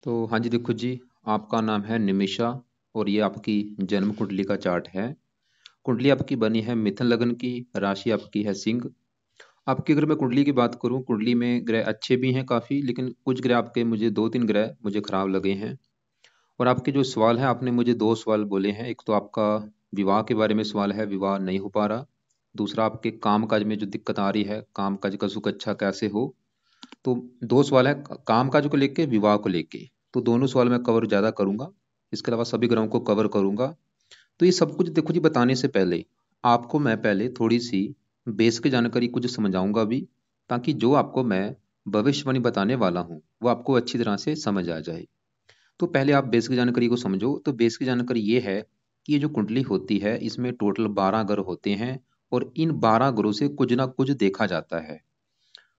तो हाँ जी, देखो जी, आपका नाम है निमिषा और ये आपकी जन्म कुंडली का चार्ट है। कुंडली आपकी बनी है मिथुन लग्न की, राशि आपकी है सिंह। आपकी अगर मैं कुंडली की बात करूं, कुंडली में ग्रह अच्छे भी हैं काफ़ी, लेकिन कुछ ग्रह आपके मुझे 2-3 ग्रह मुझे खराब लगे हैं। और आपके जो सवाल हैं, आपने मुझे 2 सवाल बोले हैं। एक तो आपका विवाह के बारे में सवाल है, विवाह नहीं हो पा रहा। दूसरा आपके काम-काज में जो दिक्कत आ रही है, काम-काज का सुख अच्छा कैसे हो? तो 2 सवाल है काम-काज को लेके, विवाह को लेके। तो दोनों सवाल मैं कवर ज़्यादा करूँगा। इसके अलावा सभी ग्रहों को कवर करूँगा। तो ये सब कुछ देखो जी, बताने से पहले आपको मैं पहले थोड़ी-सी बेसिक जानकारी कुछ समझाऊँगा भी, ताकि जो आपको मैं भविष्यवाणी बताने वाला हूँ, वो आपको अच्छी तरह से समझ आ जाए। तो पहले आप बेसिक जानकारी को समझो। तो बेसिक जानकारी ये है कि ये जो कुंडली होती है, इसमें टोटल 12 ग्रह होते हैं और इन 12 ग्रहों से कुछ ना कुछ देखा जाता है।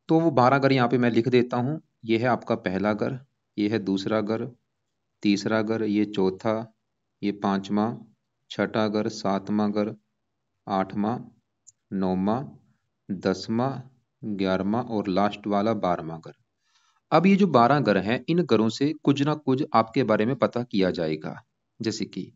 तो वो 12 घर यहाँ पे मैं लिख देता हूँ। ये है आपका पहला घर, ये है दूसरा घर, तीसरा घर, ये चौथा, ये पांचवा, छठा घर, सातवां घर, आठवां, नौवां, 10वां, 11वां और लास्ट वाला 12वां घर। अब ये जो 12 घर हैं, इन घरों से कुछ ना कुछ आपके बारे में पता किया जाएगा। जैसे कि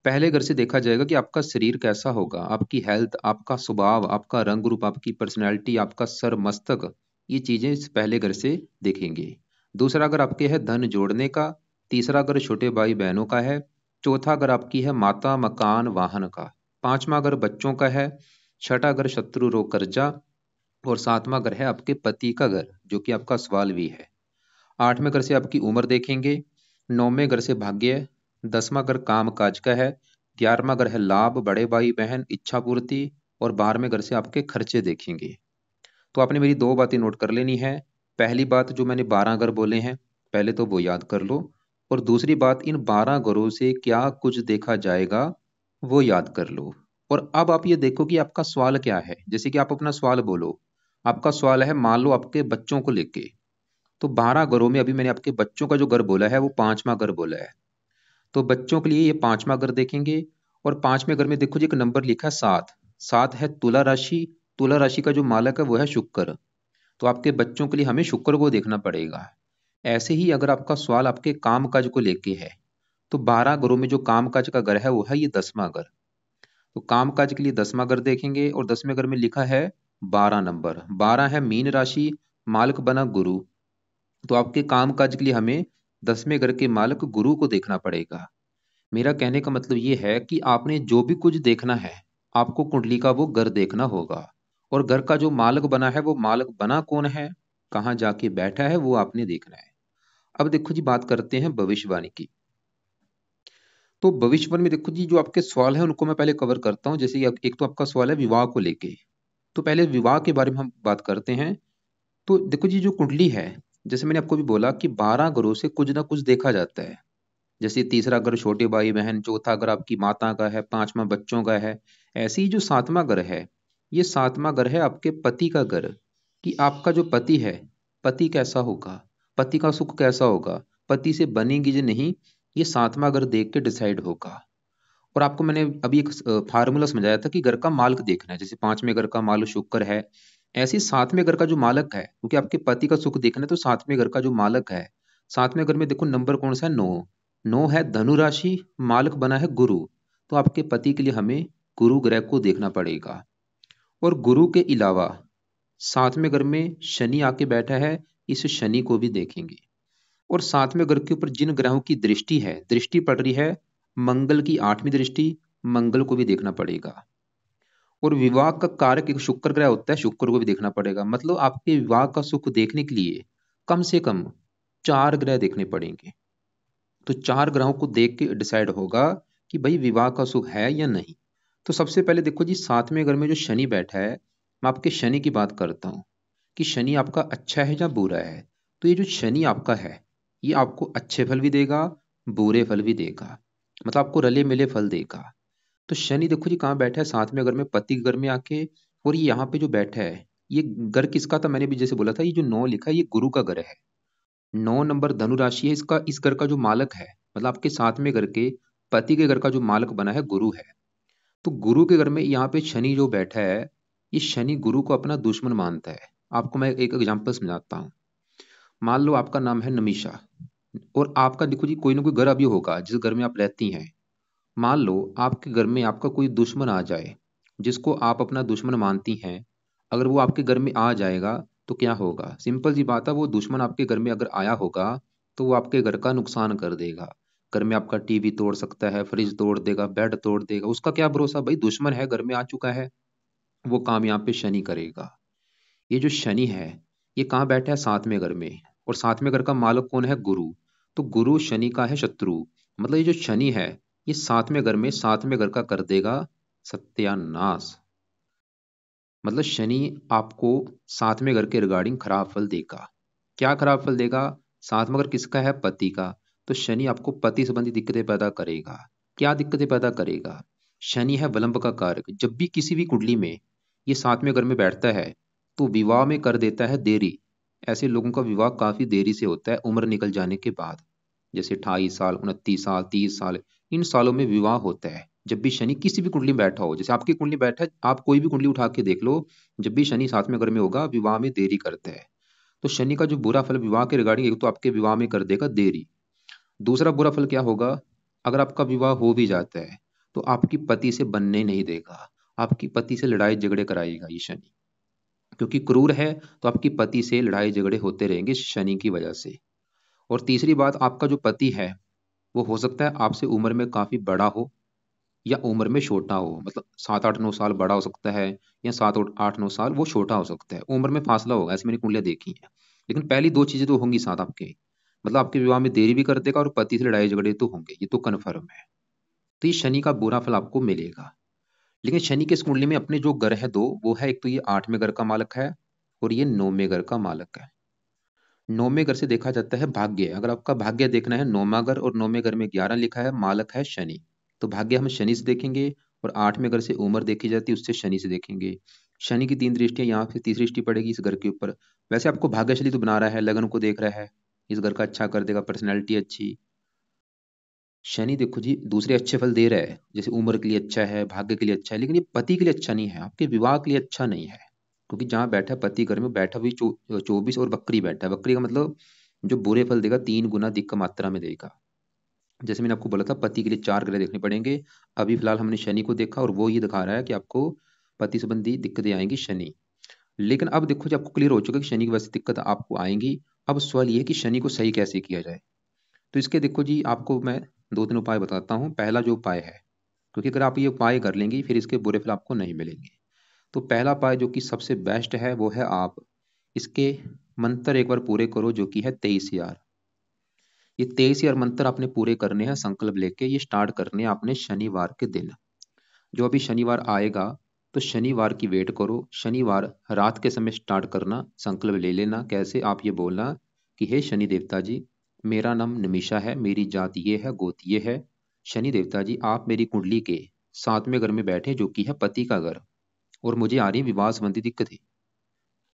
पहले घर से देखा जाएगा कि आपका शरीर कैसा होगा, आपकी हेल्थ, आपका स्वभाव, आपका रंग रूप, आपकी पर्सनैलिटी, आपका सर मस्तक, ये चीजें इस पहले घर से देखेंगे। दूसरा घर आपके है धन जोड़ने का। तीसरा घर छोटे भाई बहनों का है। चौथा घर आपकी है माता, मकान, वाहन का। पांचवा घर बच्चों का है। छठा घर शत्रु, रोग, कर्जा। और सातवां घर है आपके पति का घर, जो कि आपका सवाल भी है। आठवें घर से आपकी उम्र देखेंगे। नौवें घर से भाग्य। 10वां घर काम काज का है। 11वां घर है लाभ, बड़े भाई बहन, इच्छा पूर्ति। और 12वें घर से आपके खर्चे देखेंगे। तो आपने मेरी 2 बातें नोट कर लेनी है। पहली बात, जो मैंने 12 घर बोले हैं, पहले तो वो याद कर लो। और दूसरी बात, इन 12 घरों से क्या कुछ देखा जाएगा, वो याद कर लो। और अब आप ये देखो कि आपका सवाल क्या है। जैसे कि आप अपना सवाल बोलो। आपका सवाल है, मान लो आपके बच्चों को लेके। तो 12 घरों में अभी मैंने आपके बच्चों का जो घर बोला है, वो 5वां घर बोला है। तो बच्चों के लिए ये 5वां घर देखेंगे। और 5वें घर में देखो जी, एक नंबर लिखा है 7। 7 है तुला राशि। तुला राशि का जो मालक है वो है शुक्र। तो आपके बच्चों के लिए हमें शुक्र को देखना पड़ेगा। ऐसे ही अगर आपका सवाल आपके काम काज को लेके है, तो 12 घरों में जो काम काज का घर है वो है ये 10वां घर। तो काम काज के लिए 10वां घर देखेंगे। और 10वें घर में लिखा है 12 नंबर। 12 है मीन राशि, मालक बना गुरु। तो आपके काम काज के लिए हमें 10वें घर के मालक गुरु को देखना पड़ेगा। मेरा कहने का मतलब ये है कि आपने जो भी कुछ देखना है, आपको कुंडली का वो घर देखना होगा। और घर का जो मालक बना है, वो मालक बना कौन है, कहाँ जाके बैठा है, वो आपने देखना है। अब देखो जी, बात करते हैं भविष्यवाणी की। तो भविष्यवाणी में देखो जी, जो आपके सवाल है उनको मैं पहले कवर करता हूँ। जैसे कि एक तो आपका सवाल है विवाह को लेके। तो पहले विवाह के बारे में हम बात करते हैं। तो देखो जी, जो कुंडली है, जैसे मैंने आपको भी बोला कि 12 घरों से कुछ ना कुछ देखा जाता है। जैसे तीसरा घर छोटे भाई बहन, चौथा घर आपकी माता का है, पांचवा बच्चों का है। ऐसे ही जो सातवां घर है, ये सातवां घर है आपके पति का घर। कि आपका जो पति है, पति कैसा होगा, पति का सुख कैसा होगा, पति से बनेगी या नहीं, ये सातवां घर देख के डिसाइड होगा। और आपको मैंने अभी एक फार्मूला समझाया था कि घर का मालिक देखना है। जैसे 5वें घर का मालिक शुक्र है, ऐसे ही 7वें घर का जो मालक है, क्योंकि आपके पति का सुख देखना है, तो 7वें घर का जो मालक है, 7वें घर में देखो नंबर कौन सा है, 9। 9 है धनु राशि, मालक बना है गुरु। तो आपके पति के लिए हमें गुरु ग्रह को देखना पड़ेगा। और गुरु के अलावा 7वें घर में शनि आके बैठा है, इस शनि को भी देखेंगे। और 7वें घर के ऊपर जिन ग्रहों की दृष्टि है, दृष्टि पड़ रही है, मंगल की 8वीं दृष्टि, मंगल को भी देखना पड़ेगा। और विवाह का कारक एक शुक्र ग्रह होता है, शुक्र को भी देखना पड़ेगा। मतलब आपके विवाह का सुख देखने के लिए कम से कम 4 ग्रह देखने पड़ेंगे। तो 4 ग्रहों को देख के डिसाइड होगा कि भाई विवाह का सुख है या नहीं। तो सबसे पहले देखो जी, 7वें घर में जो शनि बैठा है, मैं आपके शनि की बात करता हूँ कि शनि आपका अच्छा है या बुरा है। तो ये जो शनि आपका है, ये आपको अच्छे फल भी देगा, बुरे फल भी देगा। मतलब आपको रले मिले फल देगा। तो शनि देखो जी कहाँ बैठा है, 7वें घर में, पति के घर में आके। और ये यहाँ पे जो बैठा है, ये घर किसका था, मैंने भी जैसे बोला था, ये जो 9 लिखा है, ये गुरु का घर है। 9 नंबर धनु राशि है इसका। इस घर का जो मालक है, मतलब आपके 7वें घर के पति के घर का जो मालक बना है, गुरु है। तो गुरु के घर में यहाँ पे शनि जो बैठा है, ये शनि गुरु को अपना दुश्मन मानता है। आपको मैं एक एग्जांपल समझाता हूँ। मान लो आपका नाम है नमीशा। और आपका देखो जी कोई ना कोई घर अभी होगा जिस घर में आप रहती हैं। मान लो आपके घर में आपका कोई दुश्मन आ जाए, जिसको आप अपना दुश्मन मानती हैं। अगर वो आपके घर में आ जाएगा तो क्या होगा? सिंपल सी बात है, वो दुश्मन आपके घर में अगर आया होगा तो वो आपके घर का नुकसान कर देगा। घर में आपका टीवी तोड़ सकता है, फ्रिज तोड़ देगा, बेड तोड़ देगा। उसका क्या भरोसा भाई, दुश्मन है घर में आ चुका है। वो काम यहाँ पे शनि करेगा। ये जो शनि है, ये कहाँ बैठा है? सातवें घर में। और सातवें घर का मालक कौन है? गुरु। तो गुरु शनि का है शत्रु। मतलब ये जो शनि है, ये सातवें घर में सातवें घर का कर देगा सत्यानाश। मतलब शनि आपको सातवें घर के रिगार्डिंग खराब फल देगा। क्या खराब फल देगा? सातवां घर किसका है? पति का। तो शनि आपको पति संबंधी दिक्कतें पैदा करेगा। क्या दिक्कतें पैदा करेगा? शनि है विलंब का कारक। जब भी किसी भी कुंडली में ये सातवें घर में बैठता है तो विवाह में कर देता है देरी। ऐसे लोगों का विवाह काफी देरी से होता है, उम्र निकल जाने के बाद। जैसे 28 साल, 29 साल, 30 साल, इन सालों में विवाह होता है। जब भी शनि किसी भी कुंडली में बैठा हो, जैसे आपकी कुंडली बैठा है, आप कोई भी कुंडली उठा के देख लो, जब भी शनि सातवें घर में होगा विवाह में देरी करता है। तो शनि का जो बुरा फल विवाह के रिगार्डिंग, एक तो आपके विवाह में कर देगा देरी। दूसरा बुरा फल क्या होगा? अगर आपका विवाह हो भी जाता है तो आपकी पति से बनने नहीं देगा। आपकी पति से लड़ाई झगड़े कराएगा ये शनि। क्योंकि क्रूर है तो आपकी पति से लड़ाई झगड़े होते रहेंगे शनि की वजह से। और तीसरी बात, आपका जो पति है वो हो सकता है आपसे उम्र में काफी बड़ा हो या उम्र में छोटा हो। मतलब 7 8 9 साल बड़ा हो सकता है, या 7 8 9 साल वो छोटा हो सकता है। उम्र में फासला होगा, ऐसी मैंने कुंडलियां देखी हैं। लेकिन पहली दो चीजें तो होंगी साथ आपके। मतलब आपके विवाह में देरी भी कर देगा और पति से लड़ाई झगड़े तो होंगे, ये तो कन्फर्म है। तो ये शनि का बुरा फल आपको मिलेगा। लेकिन शनि के इस कुंडली में अपने जो ग्रह है दो, वो है एक तो ये आठवें घर का मालक है और ये नौवें घर का मालक है। नौवें घर से देखा जाता है भाग्य। अगर आपका भाग्य देखना है, नौवां घर और नौवें घर में 11 लिखा है, मालक है शनि। तो भाग्य हम शनि से देखेंगे। और आठवें घर से उम्र देखी जाती है, उससे शनि से देखेंगे। शनि की 3 दृष्टियां, यहाँ से तीसरी दृष्टि पड़ेगी इस घर के ऊपर। वैसे आपको भाग्यशाली तो बना रहा है, लगन को देख रहा है, इस घर का अच्छा कर देगा, पर्सनैलिटी अच्छी। शनि देखो जी दूसरे अच्छे फल दे रहा है, जैसे उम्र के लिए अच्छा है, भाग्य के लिए अच्छा है, लेकिन ये पति के लिए अच्छा नहीं है, आपके विवाह के लिए अच्छा नहीं है। क्योंकि जहाँ बैठा है पति घर में बैठा भी 24 और वक्री बैठा है। वक्री का मतलब जो बुरे फल देगा 3 गुना अधिक मात्रा में देगा। जैसे मैंने आपको बोला था पति के लिए 4 ग्रह देखने पड़ेंगे। अभी फिलहाल हमने शनि को देखा और वो ये दिखा रहा है कि आपको पति संबंधी दिक्कतें आएंगी शनि। लेकिन अब देखो, जब आपको क्लियर हो चुका है कि शनि की वजह से दिक्कत आपको आएंगी, अब सवाल ये है कि शनि को सही कैसे किया जाए। तो इसके देखो जी, आपको मैं 2 3 उपाय बताता हूँ। पहला जो उपाय है, क्योंकि अगर आप ये उपाय कर लेंगी फिर इसके बुरे फल आपको नहीं मिलेंगे। तो पहला उपाय जो कि सबसे बेस्ट है वो है, आप इसके मंत्र एक बार पूरे करो, जो कि है 23 यार। ये 23 यार मंत्र आपने पूरे करने हैं संकल्प लेके। ये स्टार्ट करने हैं आपने शनिवार के दिन। जो अभी शनिवार आएगा, तो शनिवार की वेट करो। शनिवार रात के समय स्टार्ट करना, संकल्प ले लेना। कैसे? आप ये बोलना कि हे शनि देवता जी, मेरा नाम निमिषा है, मेरी जात ये है, गोत ये है। शनि देवता जी, आप मेरी कुंडली के सातवें घर में बैठे, जो कि है पति का घर। और मुझे आ रही विवाह संबंधी दिक्कत है।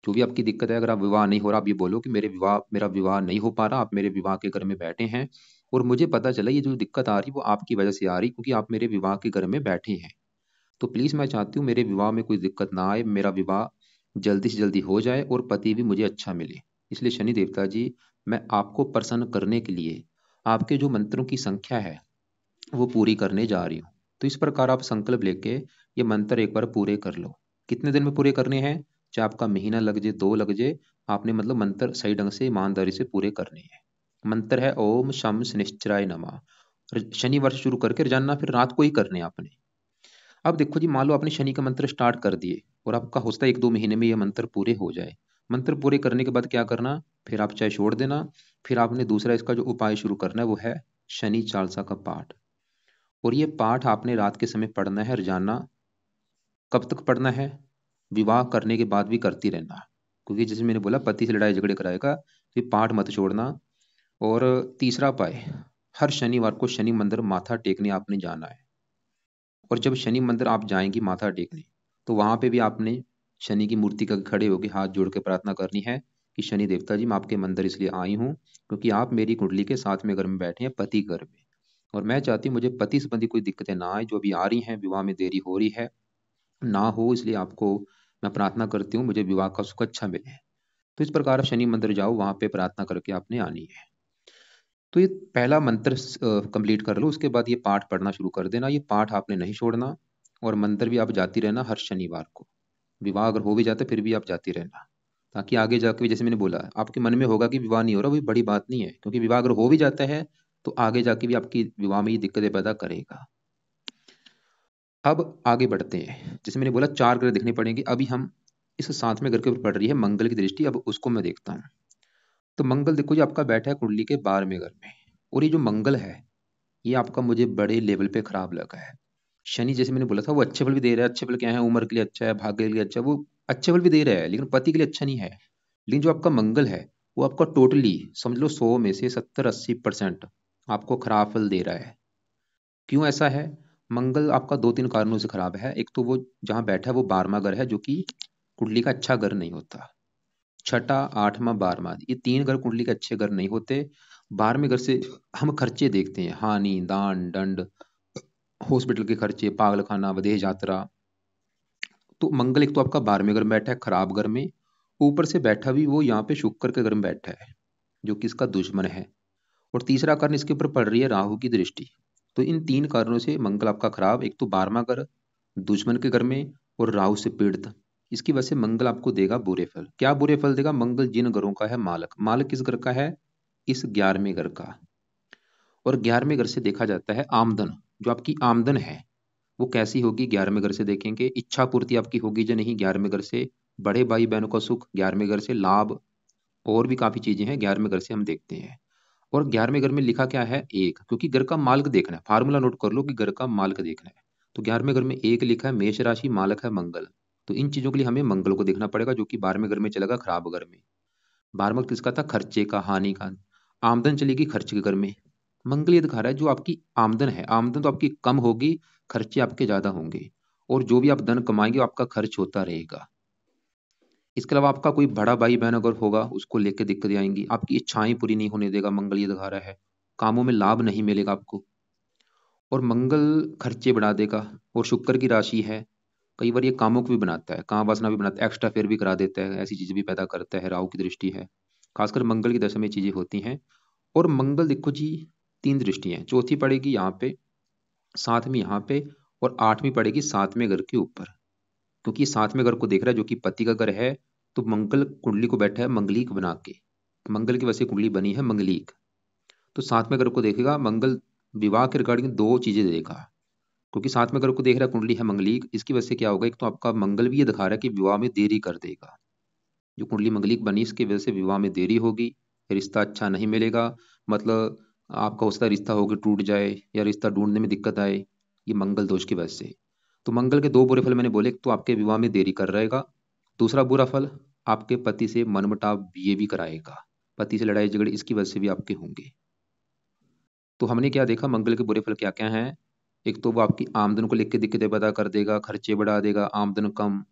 जो भी आपकी दिक्कत है, अगर आप विवाह नहीं हो रहा, आप ये बोलो कि मेरा विवाह नहीं हो पा रहा, आप मेरे विवाह के घर में बैठे हैं। और मुझे पता चला ये जो दिक्कत आ रही वो आपकी वजह से आ रही, क्योंकि आप मेरे विवाह के घर में बैठे हैं। तो प्लीज मैं चाहती हूँ मेरे विवाह में कोई दिक्कत ना आए, मेरा विवाह जल्दी से जल्दी हो जाए और पति भी मुझे अच्छा मिले। इसलिए शनि देवता जी, मैं आपको प्रसन्न करने के लिए आपके जो मंत्रों की संख्या है वो पूरी करने जा रही हूँ। तो इस प्रकार आप संकल्प लेके ये मंत्र एक बार पूरे कर लो। कितने दिन में पूरे करने हैं? चाहे आपका महीना लग जाए, 2 लग जाए, आपने मतलब मंत्र सही ढंग से ईमानदारी से पूरे करने हैं। मंत्र है ओम शम शनिश्चराय नमः। शनिवार से शुरू करके रोजाना फिर रात को ही करने हैं आपने। अब देखो जी, मान लो आपने शनि का मंत्र स्टार्ट कर दिए और आपका हो सकता है 1 2 महीने में ये मंत्र पूरे हो जाए। मंत्र पूरे करने के बाद क्या करना? फिर आप चाहे छोड़ देना। फिर आपने दूसरा इसका जो उपाय शुरू करना है वो है शनि चालीसा का पाठ। और ये पाठ आपने रात के समय पढ़ना है रोजाना। कब तक पढ़ना है? विवाह करने के बाद भी करती रहना। क्योंकि जैसे मैंने बोला पति से लड़ाई झगड़े कराएगा, तो ये पाठ मत छोड़ना। और तीसरा उपाय, हर शनिवार को शनि मंदिर माथा टेकने आपने जाना है। और जब शनि मंदिर आप जाएंगी माथा टेकने, तो वहां पे भी आपने शनि की मूर्ति का खड़े होकर हाथ जोड़ के प्रार्थना करनी है कि शनि देवता जी, मैं आपके मंदिर इसलिए आई हूँ क्योंकि आप मेरी कुंडली के साथ में घर में बैठे हैं, पति घर में। और मैं चाहती हूँ मुझे पति संबंधी कोई दिक्कतें ना आए, जो अभी आ रही हैं, विवाह में देरी हो रही है, ना हो। इसलिए आपको मैं प्रार्थना करती हूँ मुझे विवाह का सुख अच्छा मिले। तो इस प्रकार आप शनि मंदिर जाओ, वहां पे प्रार्थना करके आपने आनी है। तो ये पहला मंत्र कंप्लीट कर लो, उसके बाद ये पाठ पढ़ना शुरू कर देना। ये पाठ आपने नहीं छोड़ना, और मंत्र भी आप जाती रहना हर शनिवार को। विवाह अगर हो भी जाता है फिर भी आप जाती रहना, ताकि आगे जाके भी, जैसे मैंने बोला, आपके मन में होगा कि विवाह नहीं हो रहा, वही बड़ी बात नहीं है, क्योंकि विवाह अगर हो भी जाता है तो आगे जाके भी आपकी विवाह में ये दिक्कतें पैदा करेगा। अब आगे बढ़ते हैं। जैसे मैंने बोला 4 ग्रह देखने पड़ेंगे। अभी हम इस 7वें ग्रह के ऊपर पड़ रही है मंगल की दृष्टि, अब उसको मैं देखता हूँ। तो मंगल देखो जी आपका बैठा है कुंडली के 12वें घर में, और ये जो मंगल है ये आपका मुझे बड़े लेवल पे खराब लगा है। शनि जैसे मैंने बोला था वो अच्छे फल भी दे रहा है। अच्छे फल क्या है? उम्र के लिए अच्छा है, भाग्य के लिए अच्छा है, वो अच्छे फल भी दे रहा है, लेकिन पति के लिए अच्छा नहीं है। लेकिन जो आपका मंगल है वो आपका टोटली समझ लो 100 में से 70-80% आपको खराब फल दे रहा है। क्यों ऐसा है? मंगल आपका 2-3 कारणों से खराब है। एक तो वो जहाँ बैठा है वो 12वां घर है, जो कि कुंडली का अच्छा घर नहीं होता। छठा, 8वां, 12वां, ये 3 घर कुंडली के अच्छे घर नहीं होते। 12वें घर से हम खर्चे देखते हैं, हानि, दान, दंड, हॉस्पिटल के खर्चे, पागलखाना, विदेश यात्रा। तो मंगल एक तो आपका 12वें घर में बैठा है खराब घर में, ऊपर से बैठा भी वो यहाँ पे शुक्र के घर में बैठा है, जो कि इसका दुश्मन है। और तीसरा कारण इसके ऊपर पड़ रही है राहु की दृष्टि। तो इन 3 कारणों से मंगल आपका खराब, एक तो 12वां घर, दुश्मन के घर में, और राहु से पीड़ित। इसकी वजह से मंगल आपको देगा बुरे फल। क्या बुरे फल देगा? मंगल जिन घरों का है मालक, मालक किस घर का है? इस 11वें घर का। और 11वें घर से देखा जाता है आमदन। जो आपकी आमदन है वो कैसी होगी? 11वें घर से देखेंगे। इच्छा पूर्ति आपकी होगी या नहीं? 11वें घर से। बड़े भाई बहनों का सुख 11वें घर से। लाभ और भी काफी चीजें हैं 11वें घर से हम देखते हैं। और 11वें घर में लिखा क्या है? एक, क्योंकि घर का मालिक देखना है। फार्मूला नोट कर लो कि घर का मालिक देखना है। तो 11वें घर में एक लिखा है, मेष राशि, मालिक है मंगल। तो इन चीजों के लिए हमें मंगल को देखना पड़ेगा, जो कि 12वें घर में चलेगा खराब घर में। 12वां किसका था? खर्चे का, हानि का। आमदन चलेगी खर्च के घर में। मंगल ये दिखा रहा है जो आपकी आमदन है, आमदन तो आपकी कम होगी, खर्चे आपके ज्यादा होंगे। और जो भी आप धन कमाएंगे वो आपका खर्च होता रहेगा। इसके अलावा आपका कोई बड़ा भाई बहन अगर होगा उसको लेकर दिक्कतें आएंगी। आपकी इच्छाएं पूरी नहीं होने देगा, मंगल ये दिखा रहा है। कामों में लाभ नहीं मिलेगा आपको। और मंगल खर्चे बढ़ा देगा। और शुक्र की राशि है, कई बार ये कामों को भी बनाता है, काम वासना भी बनाता है, एक्स्ट्रा फेयर भी करा देता है, ऐसी चीजें भी पैदा करता है। राहु की दृष्टि है, खासकर मंगल की दशा में चीजें होती हैं। और मंगल देखो जी 3 दृष्टियां, चौथी पड़ेगी यहाँ पे, 7वीं यहाँ पे, और 8वीं पड़ेगी 7वें घर के ऊपर। क्योंकि ये 7वें घर को देख रहा है, जो कि पति का घर है। तो मंगल कुंडली को बैठा है मंगलीक बना के। मंगल की वजह से कुंडली बनी है मंगलीक। तो 7वें घर को देखेगा मंगल, विवाह के रिगार्डिंग 2 चीजें देगा। क्योंकि 7वें घर को देख रहा है, कुंडली है मंगलीक, इसकी वजह से क्या होगा? एक तो आपका मंगल भी ये दिखा रहा है कि विवाह में देरी कर देगा। जो कुंडली मंगलिक बनी इसकी वजह से विवाह में देरी होगी, रिश्ता अच्छा नहीं मिलेगा। मतलब आपका हो सकता है रिश्ता होकर टूट जाए, या रिश्ता ढूंढने में दिक्कत आए, ये मंगल दोष की वजह से। तो मंगल के 2 बुरे फल मैंने बोले, एक तो आपके विवाह में देरी कर रहेगा। दूसरा बुरा फल, आपके पति से मनमुटाव ये भी कराएगा। पति से लड़ाई झगड़े इसकी वजह से भी आपके होंगे। तो हमने क्या देखा मंगल के बुरे फल क्या क्या हैं? एक तो वो आपकी आमदन को लेकर दिक्कतें पैदा कर देगा, खर्चे बढ़ा देगा, आमदन कम,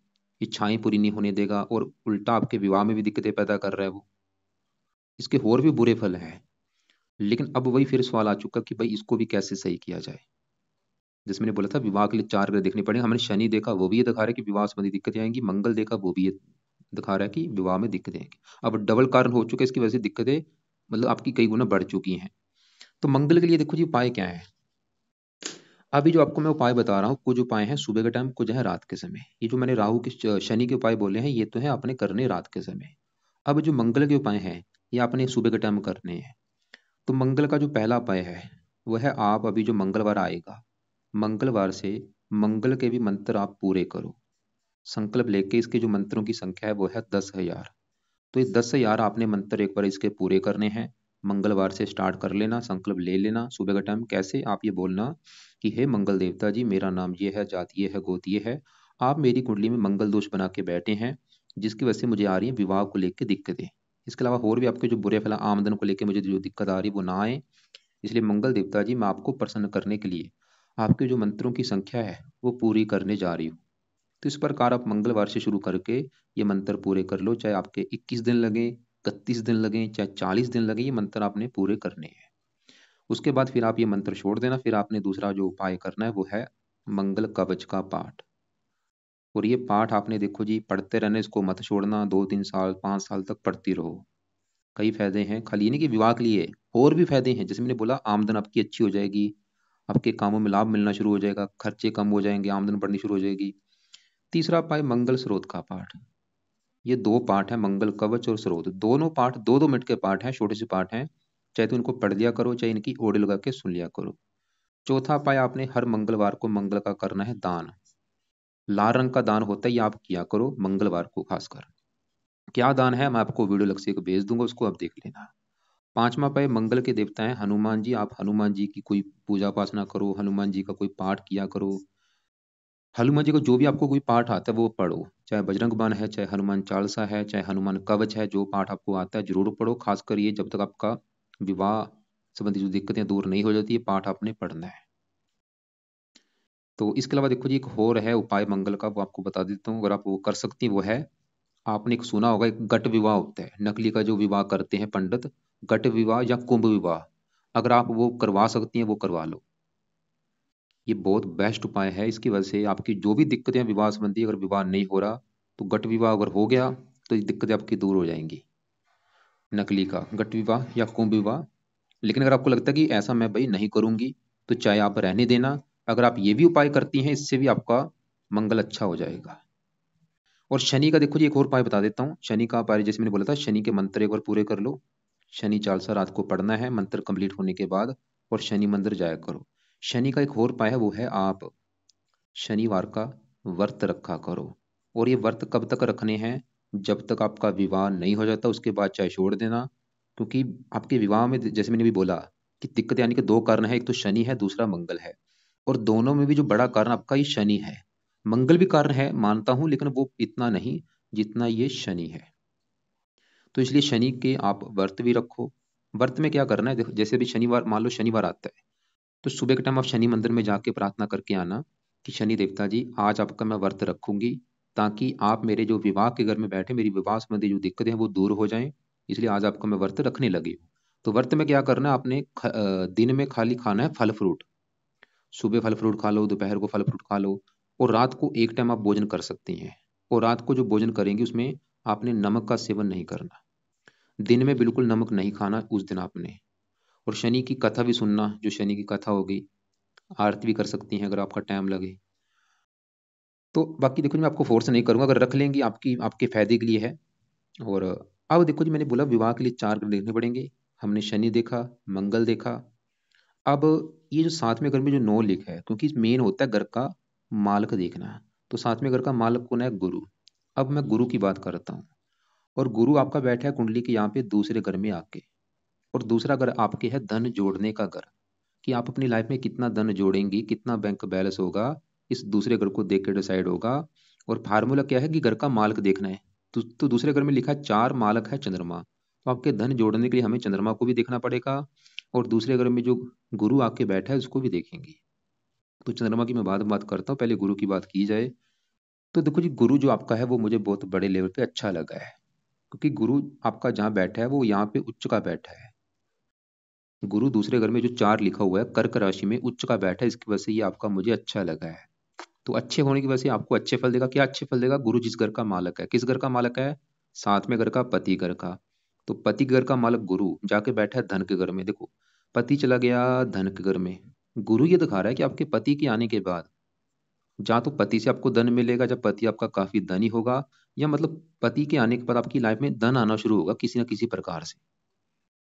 इच्छाएं पूरी नहीं होने देगा, और उल्टा आपके विवाह में भी दिक्कतें पैदा कर रहा है वो। इसके और भी बुरे फल हैं। लेकिन अब वही फिर सवाल आ चुका कि भाई इसको भी कैसे सही किया जाए। जैसे मैंने बोला था विवाह के लिए 4 ग्रह देखने पड़ेंगे। हमने शनि देखा, वो भी ये दिखा रहा है कि विवाह संबंधी दिक्कतें आएंगी। मंगल देखा, वो भी ये दिखा रहा है कि विवाह में दिक्कतें आएंगी। अब डबल कारण हो चुके हैं, इसकी वजह से दिक्कतें मतलब आपकी कई गुना बढ़ चुकी हैं। तो मंगल के लिए देखो जी उपाय क्या है। अभी जो आपको मैं उपाय बता रहा हूँ, कुछ उपाय हैं सुबह के टाइम, कुछ है रात के समय। ये जो मैंने राहु के शनि के उपाय बोले हैं, ये तो है आपने करने रात के समय। अब जो मंगल के उपाय हैं, ये आपने सुबह के टाइम करने हैं। तो मंगल का जो पहला उपाय है वह है, आप अभी जो मंगलवार आएगा, मंगलवार से मंगल के भी मंत्र आप पूरे करो। संकल्प लेके इसके जो मंत्रों की संख्या है वो है 10,000। तो ये 10,000 आपने मंत्र एक बार इसके पूरे करने हैं। मंगलवार से स्टार्ट कर लेना, संकल्प ले लेना सुबह का टाइम। कैसे? आप ये बोलना कि हे मंगल देवता जी, मेरा नाम ये है, जाति ये है, गोत्र ये है, आप मेरी कुंडली में मंगल दोष बना के बैठे हैं, जिसकी वजह से मुझे आ रही है विवाह को लेकर दिक्कतें। इसके अलावा और भी आपके जो बुरे फल, आमदन को लेकर मुझे जो दिक्कत आ रही है वो ना आए। इसलिए मंगल देवता जी, मैं आपको प्रसन्न करने के लिए आपके जो मंत्रों की संख्या है वो पूरी करने जा रही हूँ। तो इस प्रकार आप मंगलवार से शुरू करके ये मंत्र पूरे कर लो। चाहे आपके 21 दिन लगे, 31 दिन लगे, चाहे 40 दिन लगे, ये मंत्र आपने पूरे करने हैं। उसके बाद फिर आप ये मंत्र छोड़ देना। फिर आपने दूसरा जो उपाय करना है वो है मंगल कवच का पाठ। और ये पाठ आपने देखो जी पढ़ते रहना, इसको मत छोड़ना। 2-3 साल 5 साल तक पढ़ती रहो। कई फायदे हैं, खाली ये नहीं कि विवाह के लिए, और भी फायदे हैं। जैसे मैंने बोला, आमदन आपकी अच्छी हो जाएगी, आपके कामों में लाभ मिलना शुरू हो जाएगा, खर्चे कम हो जाएंगे, आमदन बढ़नी शुरू हो जाएगी। तीसरा पाए मंगल स्रोत का पाठ। ये दो पाठ है, मंगल कवच और स्रोत, दोनों पाठ 2-2 मिनट के पाठ हैं, छोटे से पाठ हैं। चाहे तो इनको पढ़ लिया करो, चाहे इनकी ऑडियो लगा के सुन लिया करो। चौथा पाया आपने, हर मंगलवार को मंगल का करना है दान। लाल रंग का दान होता है, ये आप किया करो मंगलवार को खासकर। क्या दान है, मैं आपको वीडियो लक्ष्य को भेज दूंगा, उसको आप देख लेना। पांचवा पाए मंगल के देवता हैं हनुमान जी। आप हनुमान जी की कोई पूजा उपासना करो, हनुमान जी का कोई पाठ किया करो। हनुमान जी को जो भी आपको कोई पाठ आता है वो पढ़ो, चाहे बजरंग बाण है, चाहे हनुमान चालीसा है, चाहे हनुमान कवच है, जो पाठ आपको आता है जरूर पढ़ो। खासकर ये जब तक आपका विवाह संबंधी जो दिक्कतें दूर नहीं हो जाती, ये पाठ आपने पढ़ना है। तो इसके अलावा देखो जी, एक और है उपाय मंगल का, वो आपको बता देता हूँ, अगर आप वो कर सकती हैं। वो है, आपने एक सुना होगा, एक गट विवाह होता है, नकली का जो विवाह करते हैं पंडित, गट विवाह या कुंभ विवाह। अगर आप वो करवा सकती हैं, वो करवा लो। ये बहुत बेस्ट उपाय है। इसकी वजह से आपकी जो भी दिक्कतें हैं विवाह संबंधी, अगर विवाह नहीं हो रहा तो गट विवाह अगर हो गया तो ये दिक्कतें आपकी दूर हो जाएंगी। नकली का गट विवाह या कुंभ विवाह। लेकिन अगर आपको लगता है कि ऐसा मैं भाई नहीं करूंगी, तो चाहे आप रहने देना। अगर आप ये भी उपाय करती हैं, इससे भी आपका मंगल अच्छा हो जाएगा। और शनि का देखो जी, एक और उपाय बता देता हूँ। शनि का उपाय जैसे मैंने बोला था, शनि के मंत्र एक बार पूरे कर लो। शनि चालीसा रात को पढ़ना है मंत्र कंप्लीट होने के बाद, और शनि मंदिर जाया करो। शनि का एक और उपाय है, वो है आप शनिवार का व्रत रखा करो। और ये व्रत कब तक रखने हैं, जब तक आपका विवाह नहीं हो जाता, उसके बाद चाहे छोड़ देना। क्योंकि आपके विवाह में जैसे मैंने भी बोला कि दिक्कत यानी कि दो कारण है, एक तो शनि है, दूसरा मंगल है। और दोनों में भी जो बड़ा कारण आपका ये शनि है। मंगल भी कारण है मानता हूं, लेकिन वो इतना नहीं जितना ये शनि है। तो इसलिए शनि के आप व्रत भी रखो। व्रत में क्या करना है, देखो जैसे भी शनिवार, मान लो शनिवार आता है, तो सुबह के टाइम आप शनि मंदिर में जाके प्रार्थना करके आना कि शनि देवता जी, आज आपका मैं व्रत रखूंगी, ताकि आप मेरे जो विवाह के घर में बैठे, मेरी विवाह संबंधी जो दिक्कतें हैं वो दूर हो जाएं। इसलिए आज आपका मैं व्रत रखने लगी हूँ। तो व्रत में क्या करना है आपने, दिन में खाली खाना है फल फ्रूट। सुबह फल फ्रूट खा लो, दोपहर को फल फ्रूट खा लो, और रात को एक टाइम आप भोजन कर सकती हैं। और रात को जो भोजन करेंगे उसमें आपने नमक का सेवन नहीं करना। दिन में बिल्कुल नमक नहीं खाना उस दिन आपने। और शनि की कथा भी सुनना, जो शनि की कथा होगी, आरती भी कर सकती हैं अगर आपका टाइम लगे तो। बाकी देखो जी, मैं आपको फोर्स नहीं करूंगा, अगर रख लेंगी आपकी आपके फायदे के लिए है। और अब देखो जी, मैंने बोला विवाह के लिए 4 ग्रह देखने पड़ेंगे। हमने शनि देखा, मंगल देखा। अब ये जो 7वें घर में जो 9 लिखा है, क्योंकि मेन होता है घर का मालक देखना। तो 7वें घर का मालक कौन है, गुरु। अब मैं गुरु की बात करता हूँ। और गुरु आपका बैठा है कुंडली के यहाँ पे दूसरे घर में आके। और दूसरा घर आपके है धन जोड़ने का घर, कि आप अपनी लाइफ में कितना धन जोड़ेंगी, कितना बैंक बैलेंस होगा, इस दूसरे घर को देख के डिसाइड होगा। और फार्मूला क्या है कि घर का मालक देखना है। तो दूसरे घर में लिखा है 4 मालक है चंद्रमा। तो आपके धन जोड़ने के लिए हमें चंद्रमा को भी देखना पड़ेगा। और दूसरे घर में जो गुरु आके बैठा है उसको भी देखेंगे। तो चंद्रमा की मैं बाद में बात करता हूँ, पहले गुरु की बात की जाए। तो देखो जी, गुरु जो आपका है वो मुझे बहुत बड़े लेवल पे अच्छा लगा है। क्योंकि गुरु आपका जहाँ बैठा है वो यहाँ पे उच्च का बैठा है। गुरु दूसरे घर में जो 4 लिखा हुआ है कर्क राशि में उच्च का बैठा है, इसकी वजह से ये आपका मुझे अच्छा लगा है। तो अच्छे होने की वजह से आपको अच्छे फल देगा। क्या अच्छे फल देगा, गुरु जिस घर का मालक है, किस घर का मालक है, 7वें घर का, पति घर का। तो पति घर का मालक गुरु जाके बैठा है धन के घर में। देखो पति चला गया धन के घर में, गुरु ये दिखा रहा है कि आपके पति के आने के बाद, जहाँ तो पति से आपको धन मिलेगा, जब पति आपका काफी धनी होगा, या मतलब पति के आने के बाद आपकी लाइफ में धन आना शुरू होगा किसी ना किसी प्रकार से।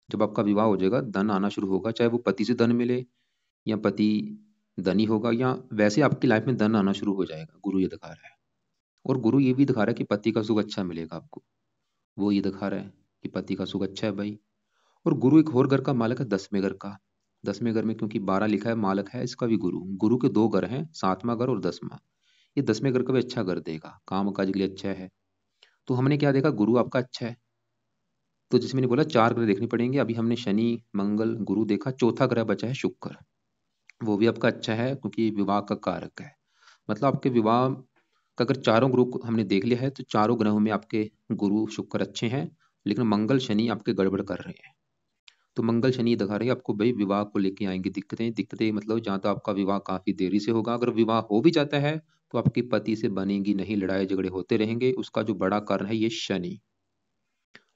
जब आपका विवाह हो जाएगा धन आना शुरू होगा, चाहे वो पति से धन मिले, या पति धनी होगा, या वैसे आपकी लाइफ में धन आना शुरू हो जाएगा, गुरु ये दिखा रहा है। और गुरु ये भी दिखा रहा है कि पति का सुख अच्छा मिलेगा आपको। वो ये दिखा रहा है कि पति का सुख अच्छा है भाई। और गुरु एक और घर का मालक है, 10वें घर का। 10वें घर में क्योंकि 12 लिखा है, मालक है इसका भी गुरु। गुरु के 2 घर हैं, 7वां घर और 10वां। ये 10वें घर का भी अच्छा घर देगा, काम काज के लिए अच्छा है। तो हमने क्या देखा, गुरु आपका अच्छा है। तो जैसे मैंने बोला 4 ग्रह देखने पड़ेंगे। अभी हमने शनि मंगल गुरु देखा, चौथा ग्रह बचा है शुक्र। वो भी आपका अच्छा है क्योंकि विवाह का कारक है। मतलब आपके विवाह का अगर चारों ग्रह को हमने देख लिया है, तो चारों ग्रहों में आपके गुरु शुक्र अच्छे हैं। लेकिन मंगल शनि आपके गड़बड़ कर रहे हैं। तो मंगल शनि ये दिखा रहे हैं आपको भाई विवाह को लेके आएंगे दिक्कतें। दिक्कतें मतलब जहाँ तो आपका विवाह काफी देरी से होगा, अगर विवाह हो भी जाता है तो आपके पति से बनेगी नहीं, लड़ाई झगड़े होते रहेंगे। उसका जो बड़ा कारण है ये शनि।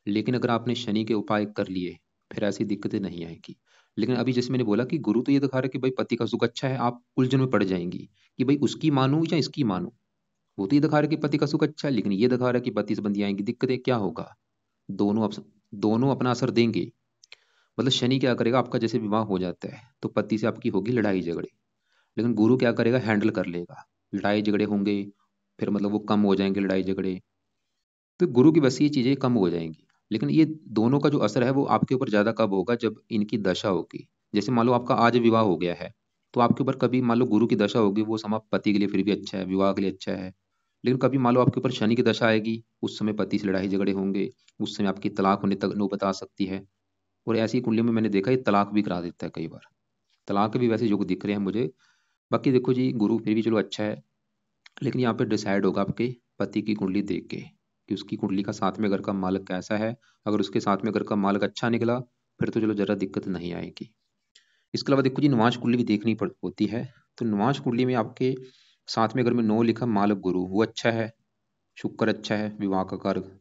लेकिन अगर आपने शनि के उपाय कर लिए फिर ऐसी दिक्कतें नहीं आएगी। लेकिन अभी जैसे मैंने बोला कि गुरु तो ये दिखा रहा है कि भाई पति का सुख अच्छा है, आप उलझन में पड़ जाएंगी कि भाई उसकी मानूं या इसकी मानूं। वो तो ये दिखा रहा है कि पति का सुख अच्छा है, लेकिन ये दिखा रहा है कि पति संबंधी आएंगी दिक्कतें। क्या होगा? दोनों अपना असर देंगे। मतलब शनि क्या करेगा, आपका जैसे विवाह हो जाता है तो पति से आपकी होगी लड़ाई झगड़े, लेकिन गुरु क्या करेगा, हैंडल कर लेगा। लड़ाई झगड़े होंगे, फिर मतलब वो कम हो जाएंगे लड़ाई झगड़े। तो गुरु की वजह से ये चीजें कम हो जाएंगी। लेकिन ये दोनों का जो असर है वो आपके ऊपर ज्यादा कब होगा, जब इनकी दशा होगी। जैसे मान लो आपका आज विवाह हो गया है, तो आपके ऊपर कभी मान लो गुरु की दशा होगी, वो समय पति के लिए फिर भी अच्छा है, विवाह के लिए अच्छा है। लेकिन कभी मान लो आपके ऊपर शनि की दशा आएगी, उस समय पति से लड़ाई झगड़े होंगे, उस समय आपकी तलाक होने तक नौबत आ सकती है। और ऐसी कुंडली में मैंने देखा ये तलाक भी करा देता है कई बार। तलाक के भी वैसे योग दिख रहे हैं मुझे। बाकी देखो जी, गुरु फिर भी चलो अच्छा है, लेकिन यहाँ पे डिसाइड होगा आपके पति की कुंडली देख के कि उसकी कुंडली का सातवें घर का मालक कैसा है। अगर उसके सातवें घर का मालक अच्छा निकला फिर तो चलो जरा दिक्कत नहीं आएगी। इसके अलावा देखो जी, निवास कुंडली भी देखनी पड़ होती है। तो निवास कुंडली में आपके सातवें घर में नौ लिखा मालक गुरु, वो अच्छा है। शुक्र अच्छा है, विवाह का कारक।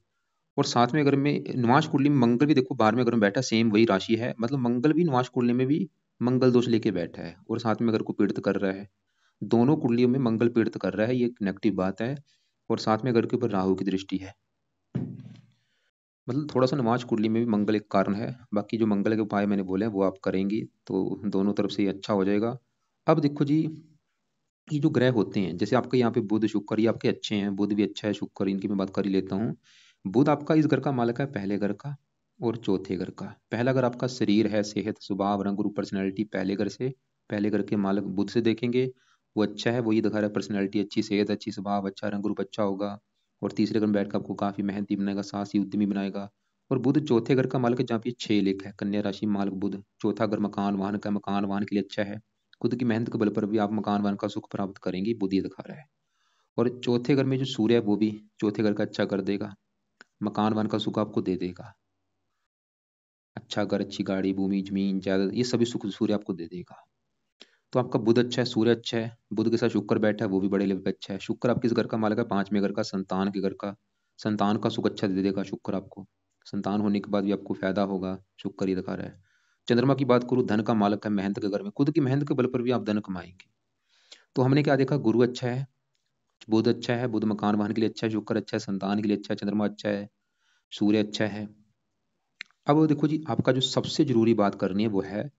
और सातवें घर में निवास कुंडली में मंगल भी देखो 12वें घर में बैठा, सेम वही राशि है, मतलब मंगल भी निवास कुंडली में भी मंगल दोष लेके बैठा है और सातवें घर को पीड़ित कर रहा है। दोनों कुंडलियों में मंगल पीड़ित कर रहा है, ये एक नेगेटिव बात है। और साथ में घर के ऊपर राहु की दृष्टि है। मतलब थोड़ा सा नमाज कुंडली में भी मंगल एक कारण है। बाकी जो मंगल के उपाय मैंने बोले हैं वो आप करेंगी तो दोनों तरफ से ये अच्छा हो जाएगा। अब देखो जी, ये जो ग्रह होते हैं, जैसे आपके यहाँ पे बुध शुक्र, ये आपके अच्छे हैं, बुध भी अच्छा है, शुक्र, इनकी मैं बात कर ही लेता हूँ। बुध आपका इस घर का मालक है, पहले घर का और चौथे घर का। पहला घर आपका शरीर है, सेहत, स्वभाव, रंग रूप, पर्सनैलिटी, पहले घर से। पहले घर के मालक बुध से देखेंगे, वो अच्छा है, वो ये दिखा रहा है पर्सनैलिटी अच्छी, सेहत अच्छी, स्वभाव अच्छा, रंग रूप अच्छा होगा। और तीसरे घर में बैठ कर आपको काफी मेहनती बनाएगा, साहसी उद्यमी बनाएगा। और बुध चौथे घर का मालक है, जहाँ पे 6 लिख है, कन्या राशि मालक बुध। चौथा घर मकान वाहन का, मकान वाहन के लिए अच्छा है। खुद की मेहनत के बल पर भी आप मकान वाहन का सुख प्राप्त करेंगी, बुध ये दिखा रहा है। और चौथे घर में जो सूर्य है वो भी चौथे घर का अच्छा कर देगा, मकान वाहन का सुख आपको दे देगा। अच्छा घर, अच्छी गाड़ी, भूमि, जमीन, जायदाद, ये सभी सुख सूर्य आपको दे देगा। तो आपका बुध अच्छा है, सूर्य अच्छा है, बुध के साथ शुक्र बैठा है, वो भी बड़े लेवल पे अच्छा है। शुक्र आपके इस घर का मालिक है, 5वें घर का, संतान के घर का। संतान का सुख अच्छा दे देगा शुक्र आपको। संतान होने के बाद भी आपको फायदा होगा, शुक्र ही दिखा रहा है। चंद्रमा की बात करूँ, धन का मालक है, मेहनत के घर में, खुद की मेहनत के बल पर भी आप धन कमाएंगे। तो हमने क्या देखा, गुरु अच्छा है, बुध अच्छा है, बुध मकान वाहन के लिए अच्छा है, शुक्र अच्छा है, संतान के लिए अच्छा है, चंद्रमा अच्छा है, सूर्य अच्छा है। अब देखो जी, आपका जो सबसे जरूरी बात करनी है वो है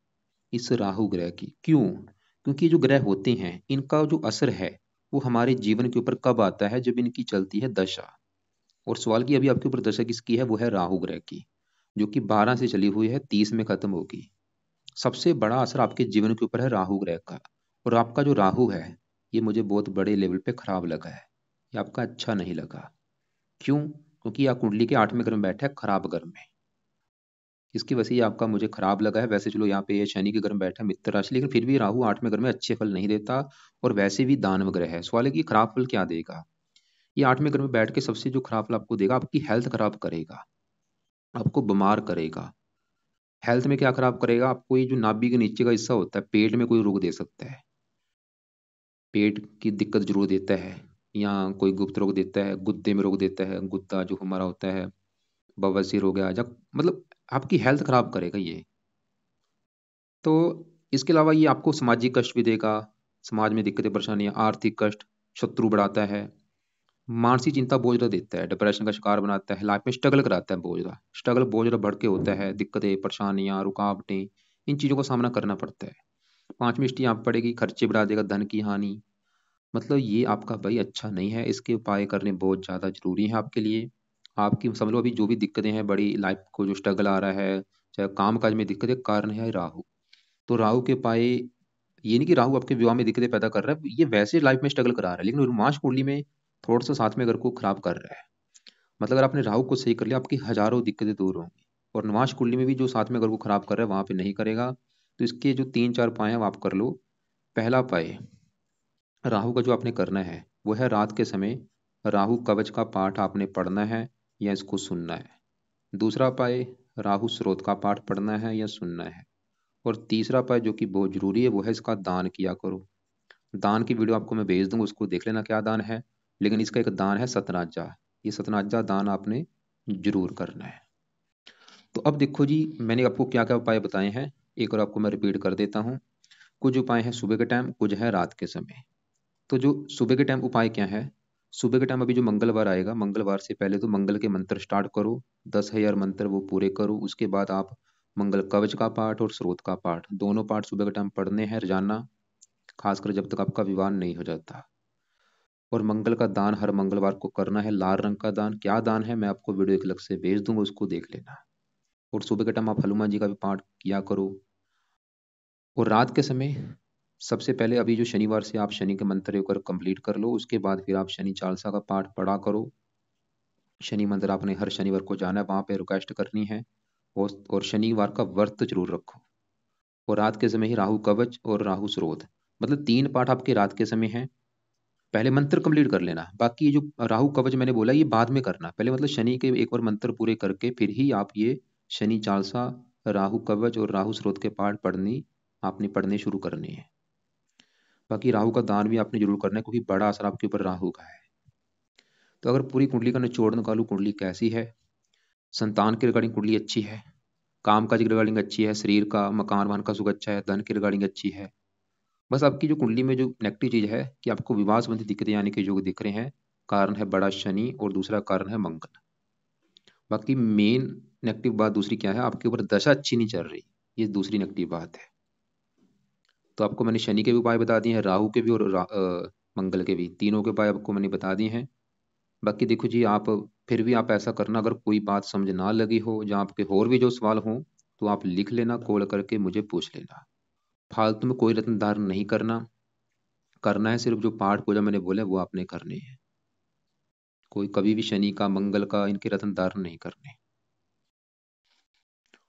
इस राहु ग्रह की। क्यों? क्योंकि ये जो ग्रह होते हैं इनका जो असर है वो हमारे जीवन के ऊपर कब आता है, जब इनकी चलती है दशा। और सवाल की अभी आपके ऊपर दशा किसकी है, वो है राहु ग्रह की, जो कि 12 से चली हुई है, 30 में खत्म होगी। सबसे बड़ा असर आपके जीवन के ऊपर है राहु ग्रह का। और आपका जो राहु है ये मुझे बहुत बड़े लेवल पे खराब लगा है, ये आपका अच्छा नहीं लगा। क्यों? क्योंकि यह कुंडली के 8वें घर में बैठा है, खराब घर में। इसकी वजह से ये आपका मुझे खराब लगा है। वैसे चलो यहाँ पे ये शनि के घर में बैठा है, मित्र राशि, लेकिन फिर भी राहु 8वें घर में अच्छे फल नहीं देता। और वैसे भी दानव ग्रह है, सवाल है कि खराब फल क्या देगा। ये 8वें घर में बैठ के सबसे जो खराब फल आपको देगा, आपकी हेल्थ खराब करेगा, आपको बीमार करेगा। हेल्थ में क्या खराब करेगा, आपको ये जो नाभि के नीचे का हिस्सा होता है, पेट में कोई रोग दे सकता है, पेट की दिक्कत जरूर देता है। या कोई गुप्त रोग देता है, गुद्दे में रोग देता है, गुद्दा जो हमारा होता है, बवासीर हो गया, या मतलब आपकी हेल्थ खराब करेगा ये। तो इसके अलावा ये आपको सामाजिक कष्ट भी देगा, समाज में दिक्कतें परेशानियां, आर्थिक कष्ट, शत्रु बढ़ाता है, मानसिक चिंता बोझ देता है, डिप्रेशन का शिकार बनाता है, लाइफ में स्ट्रगल कराता है, बोझ स्ट्रगल बोझ बढ़ के होता है, दिक्कतें परेशानियां रुकावटें, इन चीज़ों का सामना करना पड़ता है। 5वीं दृष्टि यहाँ पड़ेगी, खर्चे बढ़ा देगा, धन की हानि। मतलब ये आपका भाई अच्छा नहीं है, इसके उपाय करने बहुत ज़्यादा जरूरी है आपके लिए। आपकी समझ लो अभी जो भी दिक्कतें हैं, बड़ी लाइफ को जो स्ट्रगल आ रहा है, चाहे काम काज में दिक्कतें, कारण है राहु। तो राहु के उपाय, ये नहीं कि राहु आपके विवाह में दिक्कतें पैदा कर रहा है, ये वैसे लाइफ में स्ट्रगल करा रहा है, लेकिन रोमांच कुंडली में थोड़ा सा साथ में घर को खराब कर रहा है। मतलब अगर आपने राहु को सही कर लिया, आपकी हजारों दिक्कतें दूर होंगी। और नवाज कुंडली में भी जो साथ में घर को खराब कर रहा है वहां पे नहीं करेगा। तो इसके जो 3-4 उपाय हैं वो आप कर लो। पहला उपाय राहु का जो आपने करना है वो है रात के समय राहु कवच का पाठ आपने पढ़ना है या इसको सुनना है। दूसरा उपाय राहु स्रोत का पाठ पढ़ना है या सुनना है। और तीसरा उपाय जो कि बहुत जरूरी है वो है इसका दान किया करो। दान की वीडियो आपको मैं भेज दूंगा, उसको देख लेना क्या दान है। लेकिन इसका एक दान है सतनाजा, ये सतनाजा दान आपने जरूर करना है। तो अब देखो जी, मैंने आपको क्या क्या उपाय बताए हैं, एक और आपको मैं रिपीट कर देता हूँ। कुछ उपाय हैं सुबह के टाइम, कुछ है रात के समय। तो जो सुबह के टाइम उपाय क्या है, सुबह के टाइम अभी जो मंगलवार आएगा, मंगलवार से पहले तो मंगल के मंत्र स्टार्ट करो, 10,000 मंत्र वो पूरे करो। उसके बाद आप मंगल कवच का पाठ और स्रोत का पाठ, दोनों पाठ सुबह के टाइम पढ़ने हैं रोजाना, खासकर जब तक आपका विवाह नहीं हो जाता। और मंगल का दान हर मंगलवार को करना है, लाल रंग का दान। क्या दान है, मैं आपको वीडियो एक अलग से भेज दूंगा, उसको देख लेना। और सुबह के टाइम आप हनुमान जी का भी पाठ किया करो। और रात के समय सबसे पहले अभी जो शनिवार से आप शनि के मंत्र एक बार कंप्लीट कर लो, उसके बाद फिर आप शनि चालीसा का पाठ पढ़ा करो। शनि मंदिर आपने हर शनिवार को जाना है, वहां पे रिक्वेस्ट करनी है। और शनिवार का व्रत जरूर रखो। और रात के समय ही राहु कवच और राहु स्रोत, मतलब 3 पाठ आपके रात के समय हैं। पहले मंत्र कंप्लीट कर लेना, बाकी ये जो राहु कवच मैंने बोला ये बाद में करना, पहले मतलब शनि के एक बार मंत्र पूरे करके फिर ही आप ये शनि चालीसा, राहु कवच और राहु स्रोत के पाठ आपने पढ़ने शुरू करने हैं। बाकी राहु का दान भी आपने जरूर करना है, क्योंकि बड़ा असर आपके ऊपर राहु का है। तो अगर पूरी कुंडली का निचोड़ निकालू, कुंडली कैसी है। संतान की रिगार्डिंग कुंडली अच्छी है, काम काज की रिगार्डिंग अच्छी है, शरीर का मकान वाहन का सुख अच्छा है, धन की रिगार्डिंग अच्छी है। बस आपकी जो कुंडली में जो नेगेटिव चीज है कि आपको विवाह संबंधी दिक्कतें आने के योग दिख रहे हैं। कारण है बड़ा शनि और दूसरा कारण है मंगल। बाकी मेन नेगेटिव बात दूसरी क्या है, आपके ऊपर दशा अच्छी नहीं चल रही, ये दूसरी नेगेटिव बात है। तो आपको मैंने शनि के भी उपाय बता दिए हैं, राहु के भी और मंगल के भी, तीनों के उपाय आपको मैंने बता दिए हैं। बाकी देखो जी, आप फिर भी आप ऐसा करना, अगर कोई बात समझ ना लगी हो, जहाँ आपके और भी जो सवाल हो, तो आप लिख लेना, कॉल करके मुझे पूछ लेना। फालतू में कोई रत्न धारण नहीं करना, करना है सिर्फ जो पाठ पूजा मैंने बोले वो आपने करने हैं। कोई कभी भी शनि का मंगल का इनके रत्न धारण नहीं करने।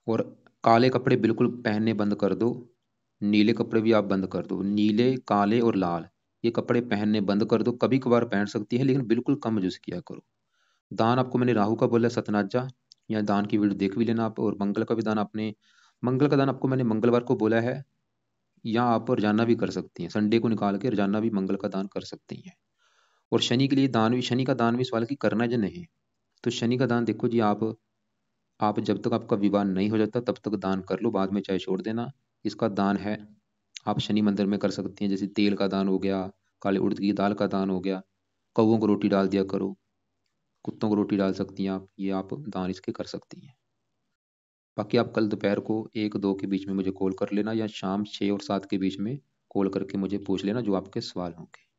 और काले कपड़े बिल्कुल पहनने बंद कर दो, नीले कपड़े भी आप बंद कर दो, नीले काले और लाल ये कपड़े पहनने बंद कर दो। कभी कभार पहन सकती है, लेकिन बिल्कुल कम यूज किया करो। दान आपको मैंने राहु का बोला सतनाजा, या दान की वीडियो देख भी लेना आप। और मंगल का भी दान आपने, मंगल का दान आपको मैंने मंगलवार को बोला है, या आप रोजाना भी कर सकती हैं, संडे को निकाल के रोजाना भी मंगल का दान कर सकती हैं। और शनि के लिए दान भी, शनि का दान भी सवाल की करना है या नहीं। तो शनि का दान देखो जी, आप जब तक आपका विवाह नहीं हो जाता तब तक दान कर लो, बाद में चाहे छोड़ देना। इसका दान है, आप शनि मंदिर में कर सकती हैं, जैसे तेल का दान हो गया, काले उड़द की दाल का दान हो गया, कौवों को रोटी डाल दिया करो, कुत्तों को रोटी डाल सकती हैं आप, ये आप दान इसके कर सकती हैं। बाकी आप कल दोपहर को 1-2 के बीच में मुझे कॉल कर लेना, या शाम 6 और 7 के बीच में कॉल करके मुझे पूछ लेना जो आपके सवाल होंगे।